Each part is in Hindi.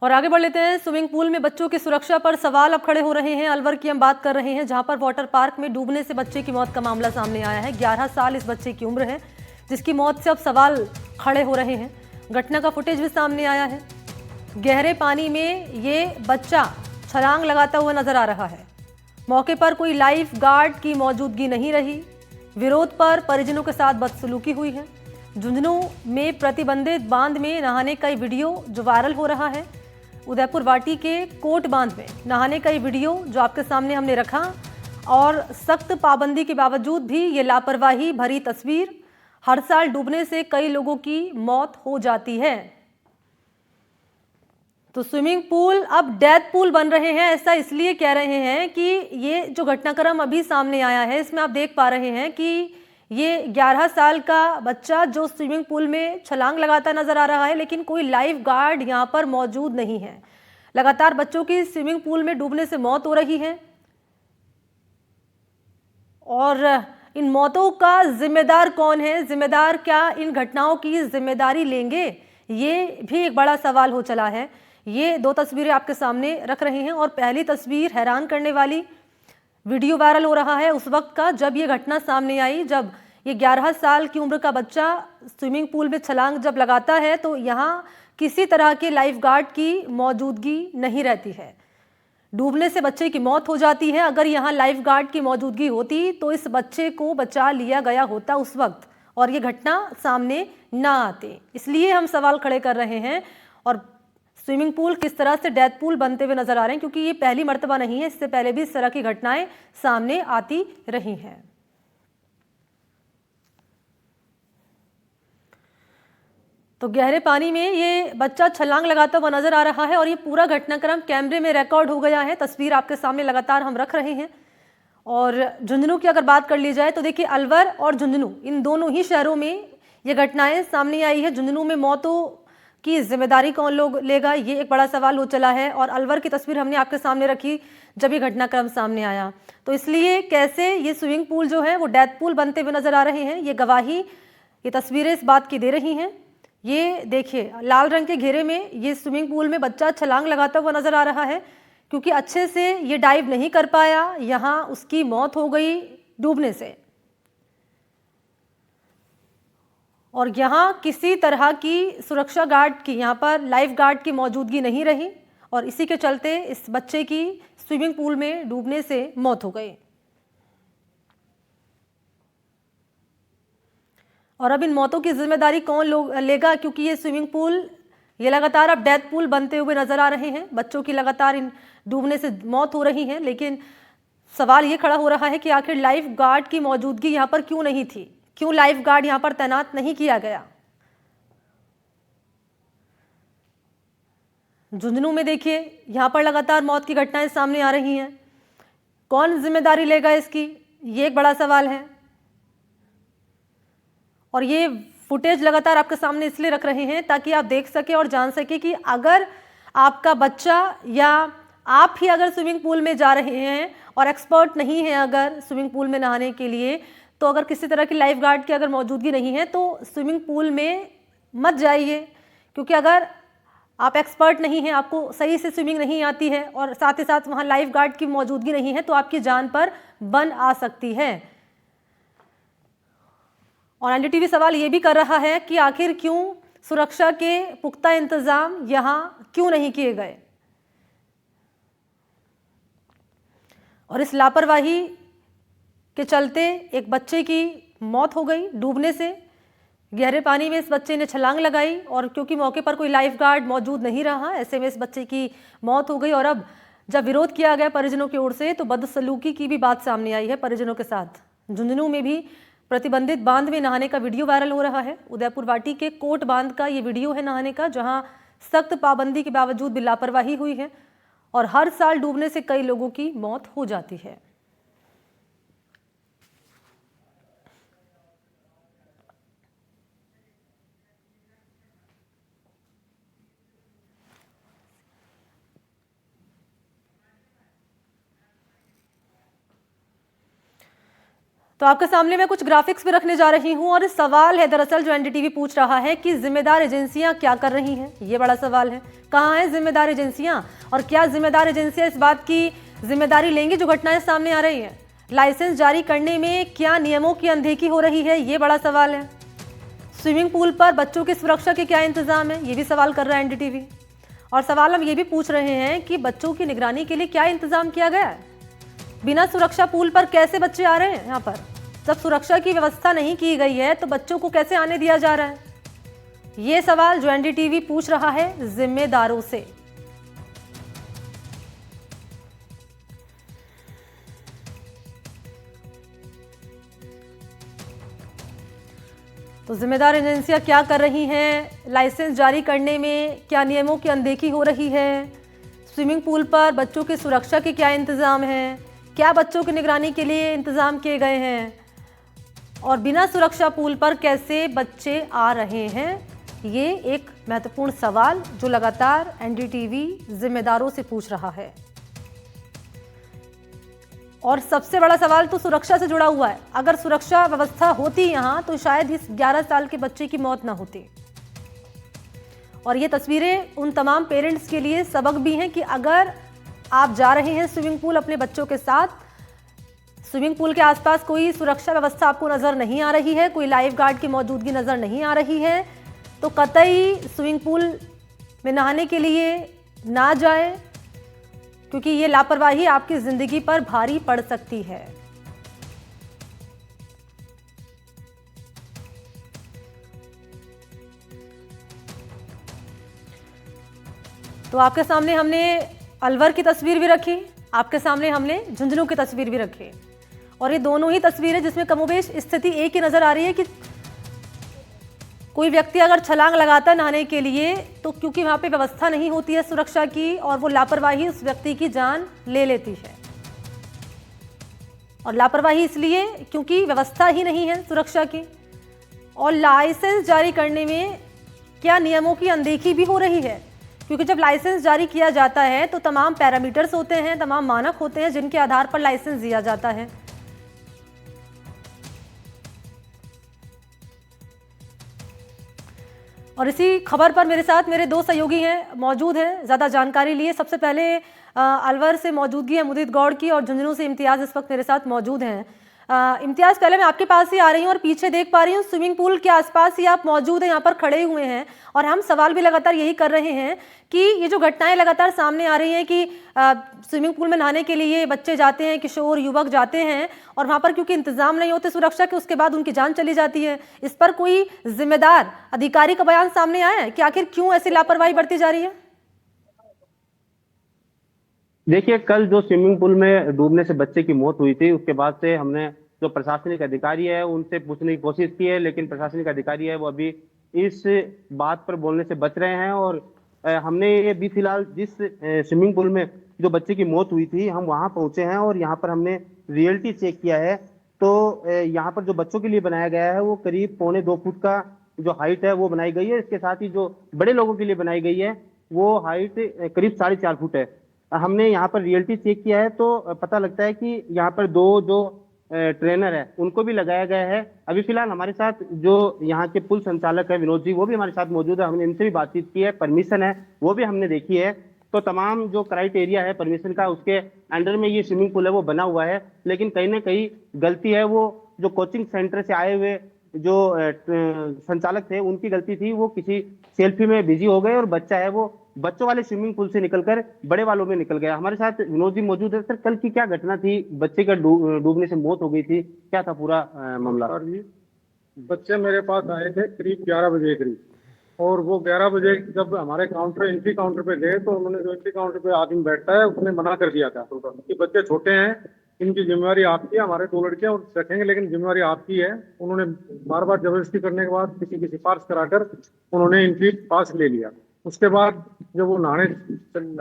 और आगे बढ़ लेते हैं। स्विमिंग पूल में बच्चों की सुरक्षा पर सवाल अब खड़े हो रहे हैं। अलवर की हम बात कर रहे हैं, जहां पर वाटर पार्क में डूबने से बच्चे की मौत का मामला सामने आया है। 11 साल इस बच्चे की उम्र है, जिसकी मौत से अब सवाल खड़े हो रहे हैं। घटना का फुटेज भी सामने आया है। गहरे पानी में ये बच्चा छलांग लगाता हुआ नजर आ रहा है। मौके पर कोई लाइफ गार्ड की मौजूदगी नहीं रही। विरोध पर परिजनों के साथ बदसलूकी हुई है। झुंझुनू में प्रतिबंधित बांध में नहाने का वीडियो जो वायरल हो रहा है। उदयपुर वाटी के कोट बांध में नहाने का वीडियो जो आपके सामने हमने रखा, और सख्त पाबंदी के बावजूद भी ये लापरवाही भरी तस्वीर। हर साल डूबने से कई लोगों की मौत हो जाती है, तो स्विमिंग पूल अब डेथ पूल बन रहे हैं। ऐसा इसलिए कह रहे हैं कि ये जो घटनाक्रम अभी सामने आया है, इसमें आप देख पा रहे हैं कि ये 11 साल का बच्चा जो स्विमिंग पूल में छलांग लगाता नजर आ रहा है, लेकिन कोई लाइफ गार्ड यहाँ पर मौजूद नहीं है। लगातार बच्चों की स्विमिंग पूल में डूबने से मौत हो रही है, और इन मौतों का जिम्मेदार कौन है? जिम्मेदार क्या इन घटनाओं की जिम्मेदारी लेंगे? ये भी एक बड़ा सवाल हो चला है। ये दो तस्वीरें आपके सामने रख रहे हैं, और पहली तस्वीर हैरान करने वाली, वीडियो वायरल हो रहा है उस वक्त का जब ये घटना सामने आई, जब ये 11 साल की उम्र का बच्चा स्विमिंग पूल में छलांग जब लगाता है, तो यहाँ किसी तरह के लाइफ गार्ड की मौजूदगी नहीं रहती है। डूबने से बच्चे की मौत हो जाती है। अगर यहाँ लाइफ गार्ड की मौजूदगी होती तो इस बच्चे को बचा लिया गया होता उस वक्त, और ये घटना सामने ना आती। इसलिए हम सवाल खड़े कर रहे हैं। और स्विमिंग पूल किस तरह से डेथ पूल बनते हुए नजर आ रहे हैं, क्योंकि ये पहली मर्तबा नहीं है, इससे पहले भी इस तरह की घटनाएं सामने आती रही हैं। तो गहरे पानी में ये बच्चा छलांग लगाता हुआ नजर आ रहा है, और ये पूरा घटनाक्रम कैमरे में रिकॉर्ड हो गया है। तस्वीर आपके सामने लगातार हम रख रहे हैं। और झुंझुनू की अगर बात कर ली जाए तो देखिए, अलवर और झुंझुनू इन दोनों ही शहरों में ये घटनाएं सामने आई है। झुंझुनू में मौतों की जिम्मेदारी कौन लोग लेगा, ये एक बड़ा सवाल हो चला है। और अलवर की तस्वीर हमने आपके सामने रखी जब ये घटनाक्रम सामने आया, तो इसलिए कैसे ये स्विमिंग पूल जो है वो डेथ पूल बनते हुए नजर आ रहे हैं, ये गवाही, ये तस्वीरें इस बात की दे रही हैं। ये देखिए, लाल रंग के घेरे में ये स्विमिंग पूल में बच्चा छलांग लगाता हुआ नजर आ रहा है, क्योंकि अच्छे से ये डाइव नहीं कर पाया, यहाँ उसकी मौत हो गई डूबने से। और यहाँ किसी तरह की सुरक्षा गार्ड की, यहाँ पर लाइफ गार्ड की मौजूदगी नहीं रही, और इसी के चलते इस बच्चे की स्विमिंग पूल में डूबने से मौत हो गई। और अब इन मौतों की जिम्मेदारी कौन लेगा, क्योंकि ये स्विमिंग पूल ये लगातार अब डेथ पूल बनते हुए नजर आ रहे हैं। बच्चों की लगातार इन डूबने से मौत हो रही है, लेकिन सवाल ये खड़ा हो रहा है कि आखिर लाइफ गार्ड की मौजूदगी यहाँ पर क्यों नहीं थी, क्यों लाइफ गार्ड यहाँ पर तैनात नहीं किया गया। झुंझुनू में देखिए, यहाँ पर लगातार मौत की घटनाएं सामने आ रही हैं। कौन जिम्मेदारी लेगा इसकी, ये एक बड़ा सवाल है। और ये फुटेज लगातार आपके सामने इसलिए रख रहे हैं ताकि आप देख सके और जान सके कि अगर आपका बच्चा या आप ही अगर स्विमिंग पूल में जा रहे हैं और एक्सपर्ट नहीं है अगर स्विमिंग पूल में नहाने के लिए, तो अगर किसी तरह की लाइफ गार्ड की अगर मौजूदगी नहीं है तो स्विमिंग पूल में मत जाइए। क्योंकि अगर आप एक्सपर्ट नहीं हैं, आपको सही से स्विमिंग नहीं आती है, और साथ ही साथ वहाँ लाइफ गार्ड की मौजूदगी नहीं है, तो आपकी जान पर बन आ सकती है। और एनडीटीवी सवाल ये भी कर रहा है कि आखिर क्यों सुरक्षा के पुख्ता इंतजाम यहां क्यों नहीं किए गए, और इस लापरवाही के चलते एक बच्चे की मौत हो गई डूबने से। गहरे पानी में इस बच्चे ने छलांग लगाई, और क्योंकि मौके पर कोई लाइफ गार्ड मौजूद नहीं रहा, ऐसे में इस बच्चे की मौत हो गई। और अब जब विरोध किया गया परिजनों की ओर से, तो बदसलूकी की भी बात सामने आई है परिजनों के साथ। झुंझुनू में भी प्रतिबंधित बांध में नहाने का वीडियो वायरल हो रहा है। उदयपुर वाटी के कोट बांध का ये वीडियो है नहाने का, जहां सख्त पाबंदी के बावजूद भी लापरवाही हुई है, और हर साल डूबने से कई लोगों की मौत हो जाती है। तो आपके सामने मैं कुछ ग्राफिक्स भी रखने जा रही हूं और सवाल है दरअसल जो एनडीटीवी पूछ रहा है कि जिम्मेदार एजेंसियां क्या कर रही हैं। ये बड़ा सवाल है, कहां है जिम्मेदार एजेंसियां और क्या जिम्मेदार एजेंसियां इस बात की जिम्मेदारी लेंगी जो घटनाएं सामने आ रही हैं। लाइसेंस जारी करने में क्या नियमों की अनदेखी हो रही है, ये बड़ा सवाल है। स्विमिंग पूल पर बच्चों की सुरक्षा के क्या इंतजाम है, ये भी सवाल कर रहा है एनडीटीवी। और सवाल हम ये भी पूछ रहे हैं कि बच्चों की निगरानी के लिए क्या इंतजाम किया गया है। बिना सुरक्षा पूल पर कैसे बच्चे आ रहे हैं यहाँ पर? जब सुरक्षा की व्यवस्था नहीं की गई है तो बच्चों को कैसे आने दिया जा रहा है? ये सवाल जो एनडीटीवी पूछ रहा है जिम्मेदारों से। तो जिम्मेदार एजेंसियां क्या कर रही हैं, लाइसेंस जारी करने में क्या नियमों की अनदेखी हो रही है, स्विमिंग पूल पर बच्चों की सुरक्षा के क्या इंतजाम हैं, क्या बच्चों की निगरानी के लिए इंतजाम किए गए हैं और बिना सुरक्षा पूल पर कैसे बच्चे आ रहे हैं। ये एक महत्वपूर्ण सवाल जो लगातार एनडीटीवी जिम्मेदारों से पूछ रहा है। और सबसे बड़ा सवाल तो सुरक्षा से जुड़ा हुआ है। अगर सुरक्षा व्यवस्था होती यहाँ तो शायद इस 11 साल के बच्चे की मौत ना होती। और ये तस्वीरें उन तमाम पेरेंट्स के लिए सबक भी हैं कि अगर आप जा रहे हैं स्विमिंग पूल अपने बच्चों के साथ, स्विमिंग पूल के आसपास कोई सुरक्षा व्यवस्था आपको नज़र नहीं आ रही है, कोई लाइफ गार्ड की मौजूदगी नज़र नहीं आ रही है, तो कतई स्विमिंग पूल में नहाने के लिए ना जाएं, क्योंकि ये लापरवाही आपकी जिंदगी पर भारी पड़ सकती है। तो आपके सामने हमने अलवर की तस्वीर भी रखी, आपके सामने हमने झुंझुनू की तस्वीर भी रखी और ये दोनों ही तस्वीरें जिसमें कमोबेश स्थिति एक ही नजर आ रही है कि कोई व्यक्ति अगर छलांग लगाता है नहाने के लिए तो क्योंकि वहां पे व्यवस्था नहीं होती है सुरक्षा की और वो लापरवाही उस व्यक्ति की जान ले लेती है। और लापरवाही इसलिए क्योंकि व्यवस्था ही नहीं है सुरक्षा की। और लाइसेंस जारी करने में क्या नियमों की अनदेखी भी हो रही है, क्योंकि जब लाइसेंस जारी किया जाता है तो तमाम पैरामीटर्स होते हैं, तमाम मानक होते हैं जिनके आधार पर लाइसेंस दिया जाता है। और इसी खबर पर मेरे साथ मेरे दो सहयोगी हैं मौजूद हैं ज़्यादा जानकारी लिए। सबसे पहले अलवर से मौजूदगी है मुदित गौड़ की और झुंझुनू से इम्तियाज़ इस वक्त मेरे साथ मौजूद हैं। इम्तियाज़, पहले मैं आपके पास ही आ रही हूँ और पीछे देख पा रही हूँ स्विमिंग पूल के आसपास ही आप मौजूद हैं, यहाँ पर खड़े हुए हैं और हम सवाल भी लगातार यही कर रहे हैं कि ये जो घटनाएं लगातार सामने आ रही हैं कि स्विमिंग पूल में नहाने के लिए बच्चे जाते हैं, किशोर युवक जाते हैं और वहाँ पर क्योंकि इंतजाम नहीं होते सुरक्षा के, उसके बाद उनकी जान चली जाती है। इस पर कोई जिम्मेदार अधिकारी का बयान सामने आया है कि आखिर क्यों ऐसी लापरवाही बढ़ती जा रही है? देखिए, कल जो स्विमिंग पूल में डूबने से बच्चे की मौत हुई थी उसके बाद से हमने जो प्रशासनिक अधिकारी है उनसे पूछने की कोशिश की है, लेकिन प्रशासनिक अधिकारी है वो अभी इस बात पर बोलने से बच रहे हैं। और हमने ये भी फिलहाल जिस स्विमिंग पूल में जो बच्चे की मौत हुई थी हम वहां पहुंचे हैं और यहाँ पर हमने रियलिटी चेक किया है। तो यहाँ पर जो बच्चों के लिए बनाया गया है वो करीब 1.25 फुट का जो हाइट है वो बनाई गई है। इसके साथ ही जो बड़े लोगों के लिए बनाई गई है वो हाइट करीब 4.5 फुट है। हमने यहाँ पर रियलिटी चेक किया है तो पता लगता है कि यहाँ पर दो जो ट्रेनर है उनको भी लगाया गया है। अभी फिलहाल हमारे साथ जो यहाँ के पुल संचालक है विनोद जी वो भी हमारे साथ मौजूद है, हमने इनसे भी बातचीत की है। परमिशन है वो भी हमने देखी है, तो तमाम जो क्राइटेरिया है परमिशन का उसके अंडर में ये स्विमिंग पूल है वो बना हुआ है। लेकिन कहीं ना कहीं गलती है वो जो कोचिंग सेंटर से आए हुए जो संचालक थे उनकी गलती थी, वो किसी सेल्फी में बिजी हो गए और बच्चा है वो बच्चों वाले स्विमिंग पूल से निकलकर बड़े वालों में निकल गया। हमारे साथ विनोद जी मौजूद है। सर, कल की क्या घटना थी? बच्चे का डूबने से मौत हो गई थी, क्या था पूरा मामला? बच्चे मेरे पास आए थे करीब 11 बजे करीब, और वो 11 बजे जब हमारे एंट्री काउंटर पे गए तो उन्होंने जो एंट्री काउंटर पे आदमी बैठता है उसने मना कर दिया था कि बच्चे छोटे हैं, इनकी जिम्मेवारी आपकी है, हमारे 2 लड़के और रखेंगे लेकिन जिम्मेवारी आपकी है। उन्होंने बार बार जबरदस्ती करने के बाद किसी की सिफारिश कराकर उन्होंने इनकी पास ले लिया। उसके बाद जब वो नहाने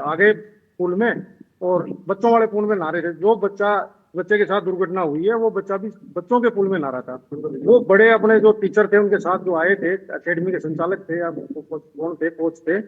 आगे पूल में और बच्चों वाले पूल में नहा रहे थे, जो बच्चे के साथ दुर्घटना हुई है वो बच्चा भी बच्चों के पूल में नहा रहा था। वो बड़े अपने जो टीचर थे उनके साथ जो आए थे, अकेडमी के संचालक थे या कौन थे, कोच थे,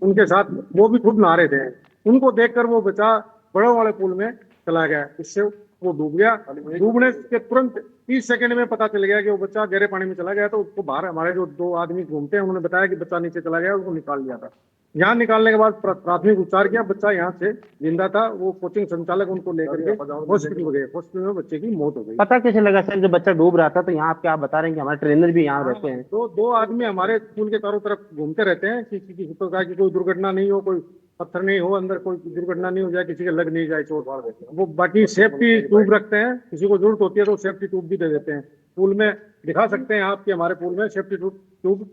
उनके साथ वो भी खुद नहा रहे थे। उनको देखकर वो बच्चा बड़ों वाले पूल में चला गया। इससे वो डूब गया। डूबने के तुरंत 30 सेकंड में पता चल गया कि वो बच्चा गहरे पानी में चला गया। तो उसको बाहर हमारे जो 2 आदमी घूमते हैं उन्होंने बताया कि बच्चा नीचे चला गया, उसको निकाल लिया था। यहाँ निकालने के बाद प्राथमिक उपचार किया, बच्चा यहाँ से जिंदा था। वो कोचिंग संचालक उनको लेकर के हॉस्पिटल गए, हॉस्पिटल में बच्चे की मौत हो गई। पता कैसे लगा सर जब बच्चा डूब रहा था? तो यहाँ आप बता रहे हैं कि हमारे ट्रेनर भी यहाँ रहते हैं। दो आदमी हमारे स्कूल के चारों तरफ घूमते रहते हैं कि किसी प्रकार की कोई दुर्घटना नहीं हो, कोई पत्थर नहीं हो, अंदर कोई दुर्घटना नहीं हो जाए, किसी के लग नहीं जाए चोट वार देते हैं। वो बाकी सेफ्टी ट्यूब रखते हैं, किसी को जरूरत होती है तो सेफ्टी ट्यूब भी दे देते हैं। पूल में दिखा सकते हैं आप कि हमारे पूल में सेफ्टी ट्यूब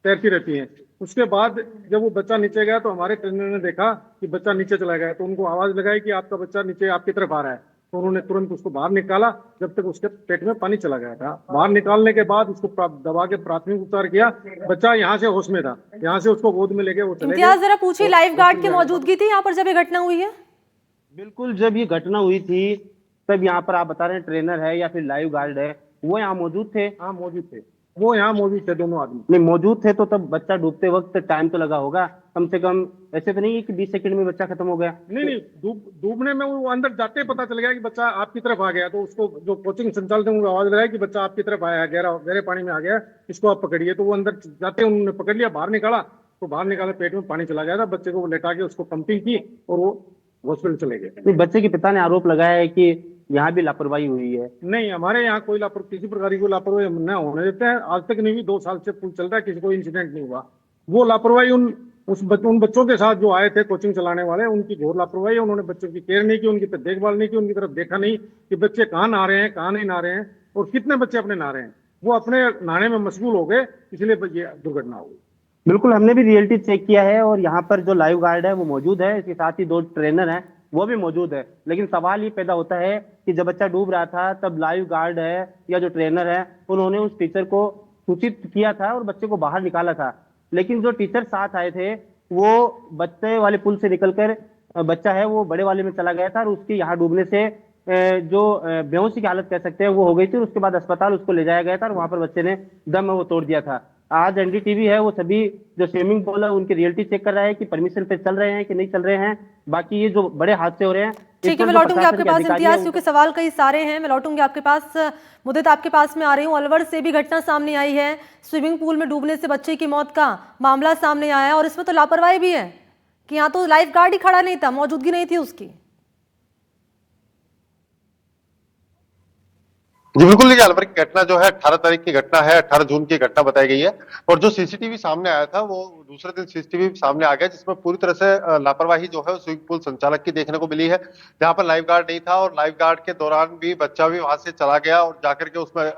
तैरती रहती है। उसके बाद जब वो बच्चा नीचे गया तो हमारे ट्रेनर ने देखा कि बच्चा नीचे चला गया, तो उनको आवाज लगाई कि आपका बच्चा नीचे आपकी तरफ आ रहा है। तो उन्होंने तुरंत उसको बाहर निकाला, जब तक उसके पेट में पानी चला गया था। बाहर निकालने के बाद उसको दबा के प्राथमिक उपचार किया। बच्चा यहाँ से होश में था, यहाँ से उसको गोद में लेके वो चले इम्तियाज, गए। जरा पूछिए, लाइफ गार्ड की मौजूदगी थी यहाँ पर जब ये घटना हुई है? बिल्कुल, जब ये घटना हुई थी तब यहाँ पर आप बता रहे हैं ट्रेनर है या फिर लाइव गार्ड है, वो यहाँ मौजूद थे? हाँ मौजूद थे, वो यहाँ मौजूद थे, दोनों आदमी। नहीं मौजूद थे तो तब बच्चा डूबते वक्त टाइम तो लगा होगा कम से कम। ऐसे तो नहीं है कि 20 सेकंड में बच्चा खत्म हो गया? नहीं, डूबने में वो अंदर जाते ही पता चल गया कि बच्चा आपकी तरफ आ गया। तो उसको जो कोचिंग संचालक ने आवाज लगाई कि बच्चा आपकी तरफ आया है, गहरे पानी में आ गया, इसको आप पकड़िए। तो वो अंदर जाते उन्होंने पकड़ लिया, बाहर निकाला तो बाहर निकाला, पेट में पानी चला गया था। बच्चे को लेटा के उसको पंपिंग की और वो हॉस्पिटल चले गए। नहीं, बच्चे के पिता ने आरोप लगाया है कि यहाँ भी लापरवाही हुई है। नहीं, हमारे यहाँ कोई किसी प्रकार की कोई लापरवाही न होने देते हैं। आज तक नहीं हुई, 2 साल से पुल चल रहा है, किसी को इंसिडेंट नहीं हुआ। वो लापरवाही उन बच्चों के साथ जो आए थे कोचिंग चलाने वाले, उनकी घोर लापरवाही है। उन्होंने बच्चों की केयर नहीं की, उनकी देखभाल नहीं की, उनकी तरफ देखा नहीं कि बच्चे कहाँ नहा रहे हैं, कहाँ नहीं नहा रहे हैं और कितने बच्चे अपने नहा रहे हैं। वो अपने नहाने में मशगूल हो गए, इसलिए ये दुर्घटना हो गई। बिल्कुल, हमने भी रियलिटी चेक किया है और यहाँ पर जो लाइव गार्ड है वो मौजूद है, इसके साथ ही 2 ट्रेनर हैं वो भी मौजूद है। लेकिन सवाल ये पैदा होता है कि जब बच्चा डूब रहा था तब लाइव गार्ड है या जो ट्रेनर है उन्होंने उस टीचर को सूचित किया था और बच्चे को बाहर निकाला था। लेकिन जो टीचर साथ आए थे वो बच्चे वाले पुल से निकलकर बच्चा है वो बड़े वाले में चला गया था और उसके यहाँ डूबने से जो बेहोशी की हालत कह सकते हैं वो हो गई थी। उसके बाद अस्पताल उसको ले जाया गया था और वहां पर बच्चे ने दम वो तोड़ दिया था। आज एनडीटीवी है वो सभी जो स्विमिंग पूल है उनकी रियलिटी चेक कर रहा है कि परमिशन पे चल रहे हैं कि नहीं चल रहे हैं। बाकी ये जो बड़े हादसे हो रहे हैं, ठीक है, मैं लौटूंगी आपके पास इम्तियाज, क्योंकि सवाल कई सारे हैं। मैं लौटूंगी आपके पास। मुद्दत, आपके पास में आ रही हूँ। अलवर से भी घटना सामने आई है, स्विमिंग पूल में डूबने से बच्चे की मौत का मामला सामने आया है और इसमें तो लापरवाही भी है कि यहाँ तो लाइफ गार्ड ही खड़ा नहीं था, मौजूदगी नहीं थी उसकी। जी बिल्कुल, देखिए अलवर की घटना जो है 18 तारीख की घटना है, 18 जून की घटना बताई गई है। और जो सीसीटीवी सामने आया था वो दूसरे दिन सीसीटीवी सामने आ गया, जिसमें पूरी तरह से लापरवाही जो है स्विमिंग पूल संचालक की देखने को मिली है, जहां पर लाइफ गार्ड नहीं था और लाइफ गार्ड के दौरान भी बच्चा भी वहां से चला गया और जाकर के उसमें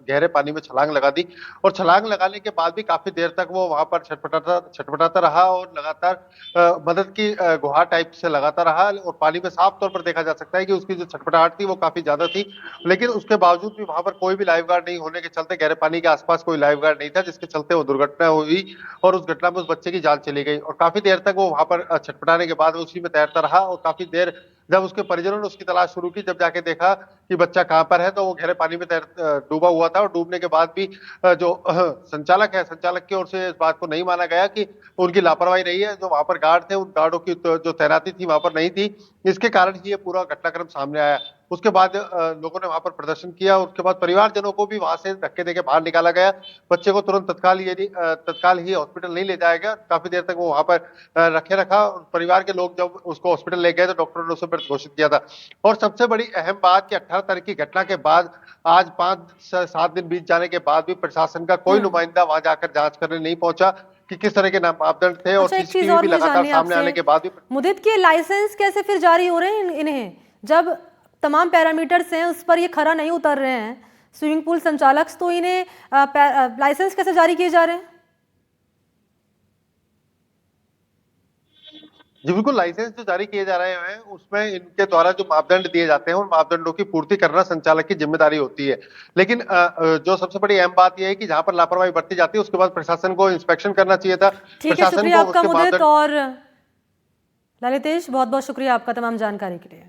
गहरे पानी में छलांग लगा दी। और छलांग लगाने के बाद भी काफी देर तक वो वहां पर छटपटाता रहा और लगातार मदद की गुहार टाइप से लगाता रहा। और पानी में साफ तौर पर देखा जा सकता है कि उसकी जो छटपटाहट थी वो काफी ज्यादा थी। लेकिन उसके बावजूद भी वहां पर कोई भी लाइफ गार्ड नहीं होने के चलते, गहरे पानी के आसपास कोई लाइफ गार्ड नहीं था, जिसके चलते वो दुर्घटना हुई और उस घटना में उस बच्चे की जान चली गई। और काफी देर तक वो वहां पर छटपटाने के बाद उसी में तैरता रहा और काफी देर जब उसके परिजनों ने उसकी तलाश शुरू की, जब जाके देखा कि बच्चा कहां पर है, तो वो गहरे पानी में डूबा हुआ था। और डूबने के बाद भी जो संचालक है, संचालक की ओर से इस बात को नहीं माना गया कि उनकी लापरवाही रही है। जो वहां पर गार्ड थे, उन गार्डों की जो तैनाती थी वहां पर नहीं थी, इसके कारण ही ये पूरा घटनाक्रम सामने आया। उसके बाद लोगों ने वहां पर प्रदर्शन किया। उसके बाद परिवारजनों को भी वहां से धक्के देके बाहर निकाला गया। बच्चे को तुरंत तत्काल ही हॉस्पिटल नहीं ले जाया गया, काफी देर तक वो वहां पर रखा। परिवार के लोग जब उसको हॉस्पिटल ले गए तो डॉक्टरों ने उसे मृत घोषित किया था। और सबसे बड़ी अहम बात कि 18 तारीख की घटना के बाद आज 5 से 7 दिन बीत जाने के बाद भी प्रशासन का कोई नुमाइंदा वहां जाकर जांच करने नहीं पहुंचा कि किस तरह के मापदंड थे। और एक चीज और भी लगातार सामने आने के बाद भी मुदित के लाइसेंस कैसे फिर जारी हो रहे हैं इन्हें, जब तमाम पैरामीटर्स हैं उस पर ये खरा नहीं उतर रहे हैं स्विमिंग पूल संचालक, तो इन्हें लाइसेंस कैसे जारी किए जा रहे हैं? जी बिल्कुल, लाइसेंस जो जारी किए जा रहे हैं उसमें इनके द्वारा जो मापदंड दिए जाते हैं उन मापदंडों की पूर्ति करना संचालक की जिम्मेदारी होती है। लेकिन जो सबसे बड़ी अहम बात यह है कि जहां पर लापरवाही बरती जाती है उसके बाद प्रशासन को इंस्पेक्शन करना चाहिए था। ठीक है, शुक्रिया आपका मुदित और ललितेश, बहुत बहुत शुक्रिया आपका तमाम जानकारी के लिए।